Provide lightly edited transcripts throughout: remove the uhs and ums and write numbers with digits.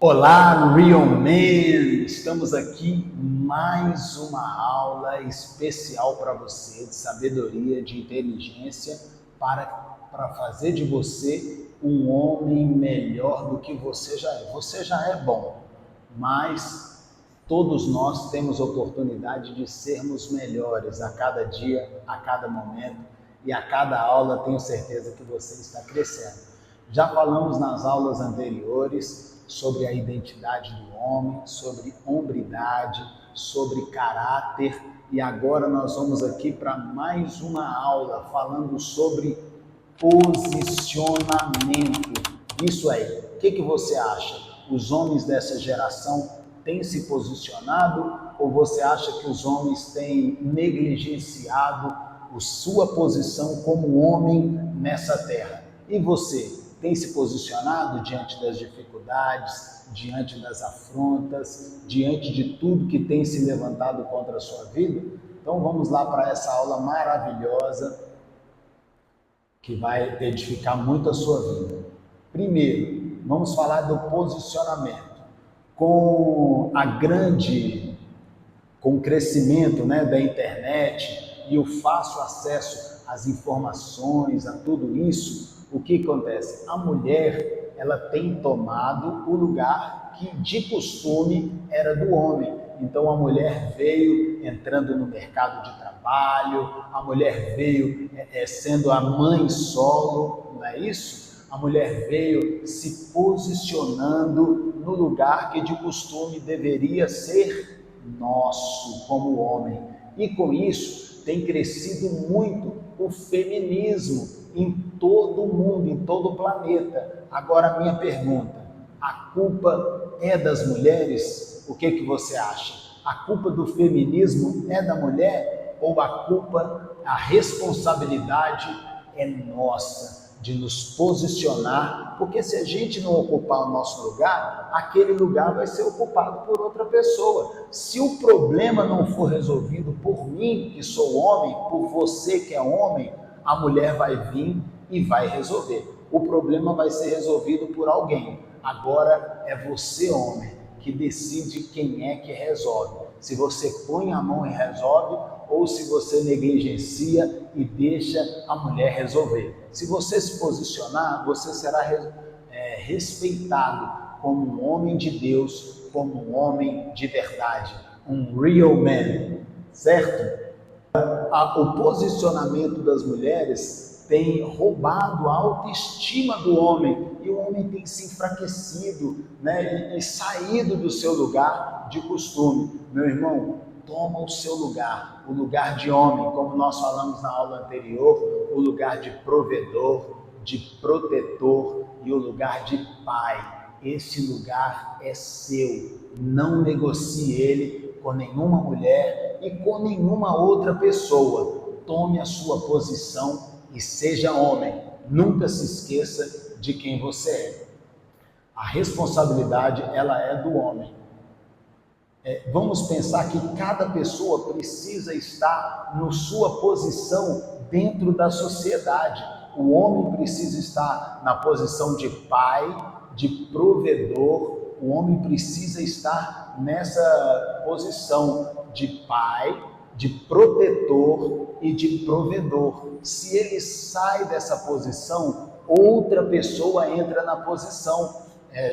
Olá, Real Men! Estamos aqui mais uma aula especial para você de sabedoria, de inteligência, para fazer de você um homem melhor do que você já é. Você já é bom, mas todos nós temos oportunidade de sermos melhores a cada dia, a cada momento e a cada aula. Tenho certeza que você está crescendo. Já falamos nas aulas anteriores sobre a identidade do homem, sobre hombridade, sobre caráter, e agora nós vamos aqui para mais uma aula falando sobre posicionamento. Isso aí, o que você acha? Os homens dessa geração têm se posicionado ou você acha que os homens têm negligenciado a sua posição como homem nessa terra? E você? Tem se posicionado diante das dificuldades, diante das afrontas, diante de tudo que tem se levantado contra a sua vida? Então vamos lá para essa aula maravilhosa que vai edificar muito a sua vida. Primeiro, vamos falar do posicionamento. Com o crescimento, da internet e o fácil acesso às informações, a tudo isso, o que acontece? A mulher, ela tem tomado o lugar que de costume era do homem. Então a mulher veio entrando no mercado de trabalho, a mulher veio sendo a mãe solo, não é isso? A mulher veio se posicionando no lugar que de costume deveria ser nosso como homem. E com isso tem crescido muito o feminismo em todo o mundo, em todo o planeta. Agora a minha pergunta, a culpa é das mulheres? O que você acha? A culpa do feminismo é da mulher ou a responsabilidade é nossa de nos posicionar? Porque se a gente não ocupar o nosso lugar, aquele lugar vai ser ocupado por outra pessoa. Se o problema não for resolvido por mim, que sou homem, por você que é homem, a mulher vai vir e vai resolver. O problema vai ser resolvido por alguém. Agora é você, homem, que decide quem é que resolve. Se você põe a mão e resolve, ou se você negligencia e deixa a mulher resolver. Se você se posicionar, você será respeitado como um homem de Deus, como um homem de verdade, um real man, certo? O posicionamento das mulheres tem roubado a autoestima do homem e o homem tem se enfraquecido, e saído do seu lugar de costume. Meu irmão, toma o seu lugar, o lugar de homem, como nós falamos na aula anterior, o lugar de provedor, de protetor e o lugar de pai. Esse lugar é seu, não negocie ele com nenhuma mulher e com nenhuma outra pessoa. Tome a sua posição e seja homem. Nunca se esqueça de quem você é. A responsabilidade, ela é do homem. Vamos pensar que cada pessoa precisa estar na sua posição dentro da sociedade. O homem precisa estar na posição de pai, de provedor. O homem precisa estar nessa posição de pai, de protetor e de provedor. Se ele sai dessa posição, outra pessoa entra na posição.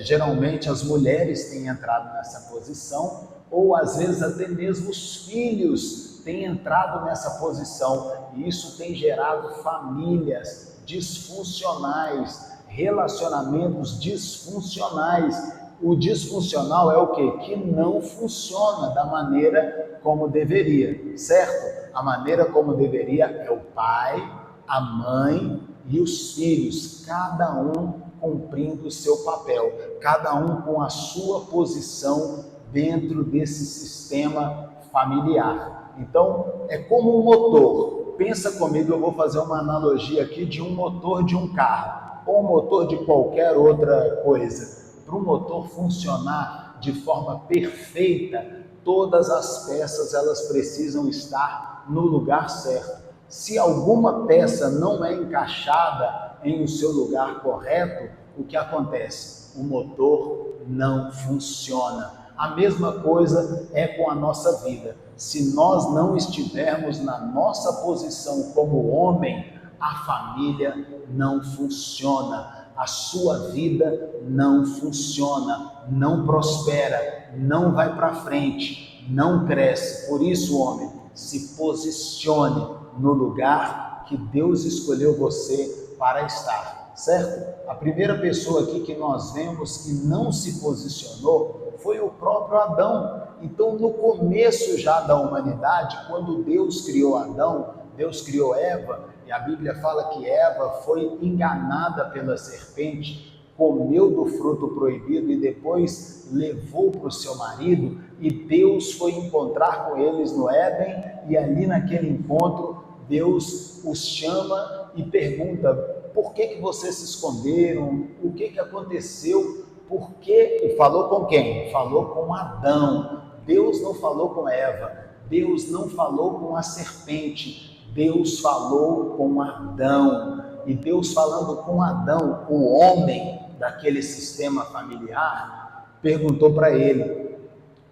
Geralmente as mulheres têm entrado nessa posição, ou às vezes até mesmo os filhos têm entrado nessa posição, e isso tem gerado famílias disfuncionais, relacionamentos disfuncionais. O disfuncional é o quê? Que não funciona da maneira como deveria, certo? A maneira como deveria é o pai, a mãe e os filhos, cada um cumprindo o seu papel, cada um com a sua posição dentro desse sistema familiar. Então, é como um motor. Pensa comigo, eu vou fazer uma analogia aqui de um motor de um carro, ou um motor de qualquer outra coisa. Para o motor funcionar de forma perfeita, todas as peças elas precisam estar no lugar certo. Se alguma peça não é encaixada em o seu lugar correto, o que acontece? o motor não funciona. A mesma coisa é com a nossa vida. Se nós não estivermos na nossa posição como homem, a família não funciona, a sua vida não funciona, não prospera, não vai para frente, não cresce. Por isso, homem, se posicione no lugar que Deus escolheu você para estar, certo? A primeira pessoa aqui que nós vemos que não se posicionou foi o próprio Adão. Então, no começo já da humanidade, quando Deus criou Adão, Deus criou Eva, e a Bíblia fala que Eva foi enganada pela serpente, comeu do fruto proibido e depois levou para o seu marido, e Deus foi encontrar com eles no Éden, e ali naquele encontro, Deus os chama e pergunta: por que vocês se esconderam? O que aconteceu? Por quê? E falou com quem? Falou com Adão. Deus não falou com Eva, Deus não falou com a serpente, Deus falou com Adão. E Deus falando com Adão, o homem daquele sistema familiar, perguntou para ele: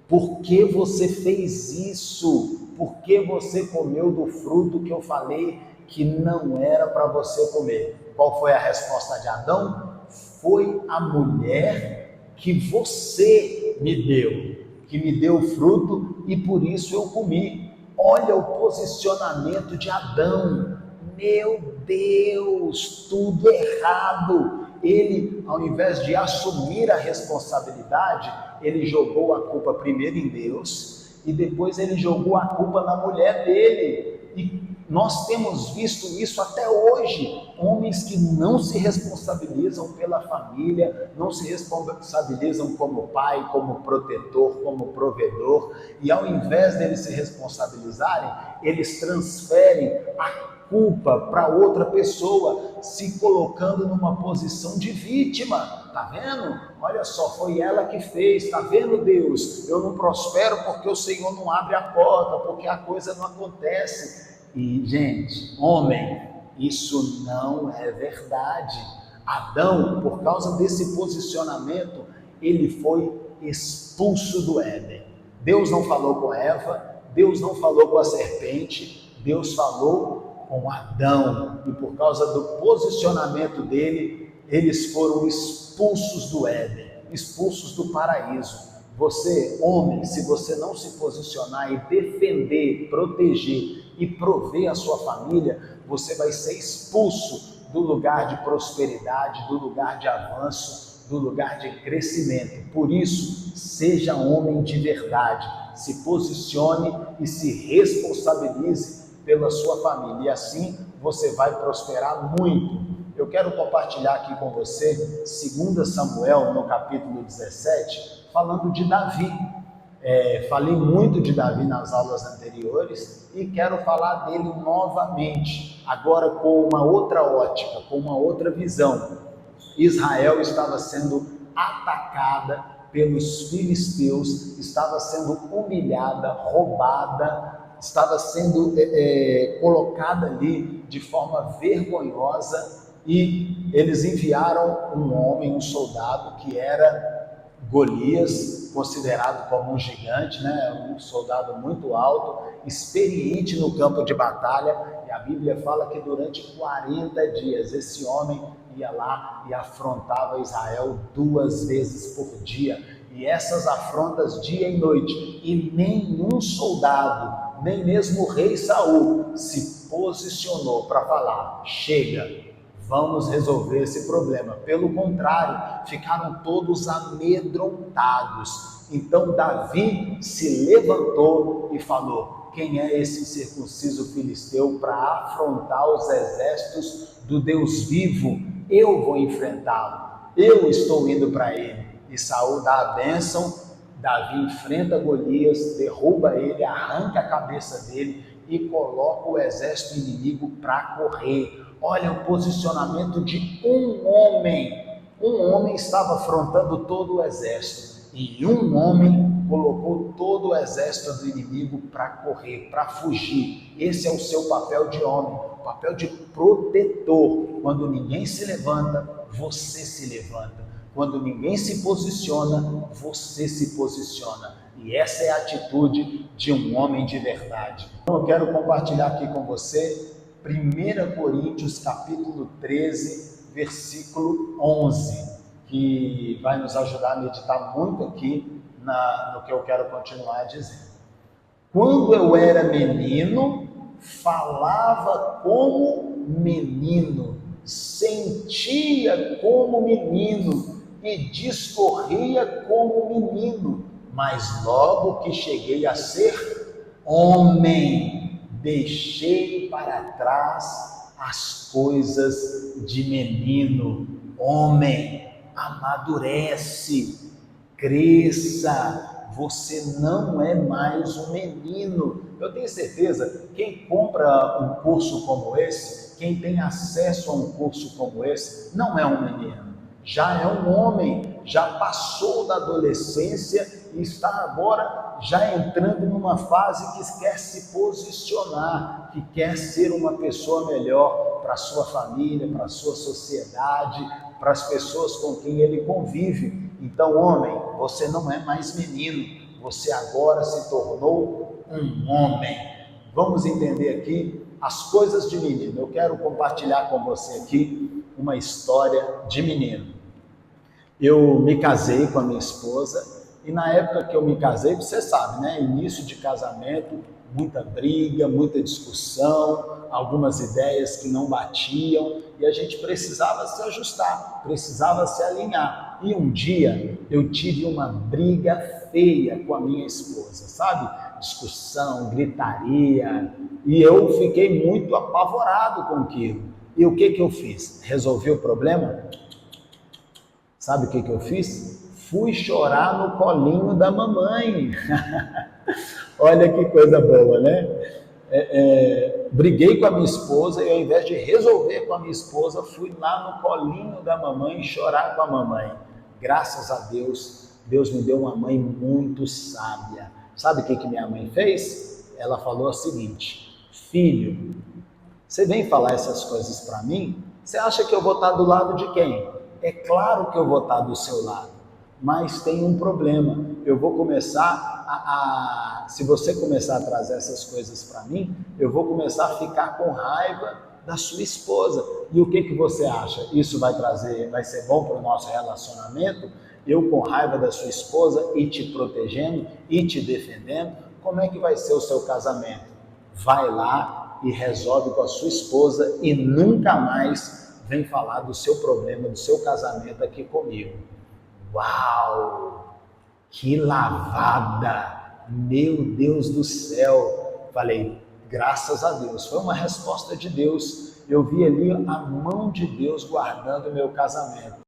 por que você fez isso? Por que você comeu do fruto que eu falei que não era para você comer? Qual foi a resposta de Adão? Foi a mulher que você me deu, que me deu o fruto e por isso eu comi. Olha o posicionamento de Adão. Meu Deus, tudo errado. Ele, ao invés de assumir a responsabilidade, ele jogou a culpa primeiro em Deus e depois ele jogou a culpa na mulher dele. E nós temos visto isso até hoje, homens que não se responsabilizam pela família, não se responsabilizam como pai, como protetor, como provedor, e ao invés deles se responsabilizarem, eles transferem a culpa para outra pessoa, se colocando numa posição de vítima. Tá vendo? Olha só, foi ela que fez. Tá vendo, Deus? Eu não prospero porque o Senhor não abre a porta, porque a coisa não acontece. E, gente, homem, isso não é verdade. Adão, por causa desse posicionamento, ele foi expulso do Éden. Deus não falou com Eva, Deus não falou com a serpente, Deus falou com Adão, e por causa do posicionamento dele, eles foram expulsos do Éden, expulsos do paraíso. Você, homem, se você não se posicionar e defender, proteger e prover a sua família, você vai ser expulso do lugar de prosperidade, do lugar de avanço, do lugar de crescimento. Por isso, seja homem de verdade, se posicione e se responsabilize pela sua família, e assim você vai prosperar muito. Eu quero compartilhar aqui com você 2 Samuel, no capítulo 17, falando de Davi. Falei muito de Davi nas aulas anteriores e quero falar dele novamente, agora com uma outra ótica, com uma outra visão. Israel estava sendo atacada pelos filisteus, estava sendo humilhada, roubada, estava sendo colocada ali de forma vergonhosa, e eles enviaram um homem, um soldado que era Golias, considerado como um gigante, né? Um soldado muito alto, experiente no campo de batalha, e a Bíblia fala que durante 40 dias esse homem ia lá e afrontava Israel 2 vezes por dia, e essas afrontas dia e noite, e nenhum soldado, nem mesmo o rei Saul, se posicionou para falar: chega, vamos resolver esse problema. Pelo contrário, ficaram todos amedrontados. Então Davi se levantou e falou: quem é esse circunciso filisteu para afrontar os exércitos do Deus vivo? Eu vou enfrentá-lo, eu estou indo para ele. E Saul dá a bênção, Davi enfrenta Golias, derruba ele, arranca a cabeça dele e coloca o exército inimigo para correr. Olha o posicionamento de um homem. Um homem estava afrontando todo o exército, e um homem colocou todo o exército do inimigo para correr, para fugir. Esse é o seu papel de homem, o papel de protetor. Quando ninguém se levanta, você se levanta. Quando ninguém se posiciona, você se posiciona. E essa é a atitude de um homem de verdade. Então, eu quero compartilhar aqui com você 1 Coríntios capítulo 13, versículo 11, que vai nos ajudar a meditar muito aqui no que eu quero continuar dizendo. Quando eu era menino, falava como menino, sentia como menino e discorria como menino, mas logo que cheguei a ser homem, deixei para trás as coisas de menino. Homem, amadurece, cresça. Você não é mais um menino. Eu tenho certeza, quem compra um curso como esse, quem tem acesso a um curso como esse, não é um menino. Já é um homem, já passou da adolescência e está agora já entrando numa fase que quer se posicionar, que quer ser uma pessoa melhor para a sua família, para a sua sociedade, para as pessoas com quem ele convive. Então, homem, você não é mais menino, você agora se tornou um homem. Vamos entender aqui as coisas de menino. Eu quero compartilhar com você aqui uma história de menino. Eu me casei com a minha esposa e na época que eu me casei, você sabe, né? Início de casamento, muita briga, muita discussão, algumas ideias que não batiam e a gente precisava se ajustar, precisava se alinhar. E um dia eu tive uma briga feia com a minha esposa, sabe? Discussão, gritaria, e eu fiquei muito apavorado com aquilo. E o que eu fiz? Resolvi o problema? Sabe o que eu fiz? Fui chorar no colinho da mamãe. Olha que coisa boa, né? Briguei com a minha esposa e ao invés de resolver com a minha esposa, fui lá no colinho da mamãe chorar com a mamãe. Graças a Deus, Deus me deu uma mãe muito sábia. Sabe o que minha mãe fez? Ela falou o seguinte: filho, você vem falar essas coisas para mim? Você acha que eu vou estar do lado de quem? É claro que eu vou estar do seu lado, mas tem um problema. Eu vou começar se você começar a trazer essas coisas para mim, eu vou começar a ficar com raiva da sua esposa. E o que você acha? Isso vai ser bom para o nosso relacionamento? Eu com raiva da sua esposa e te protegendo e te defendendo? Como é que vai ser o seu casamento? Vai lá e resolve com a sua esposa e nunca mais vem falar do seu problema, do seu casamento aqui comigo. Uau! Que lavada! Meu Deus do céu! Falei, graças a Deus. Foi uma resposta de Deus. Eu vi ali a mão de Deus guardando o meu casamento.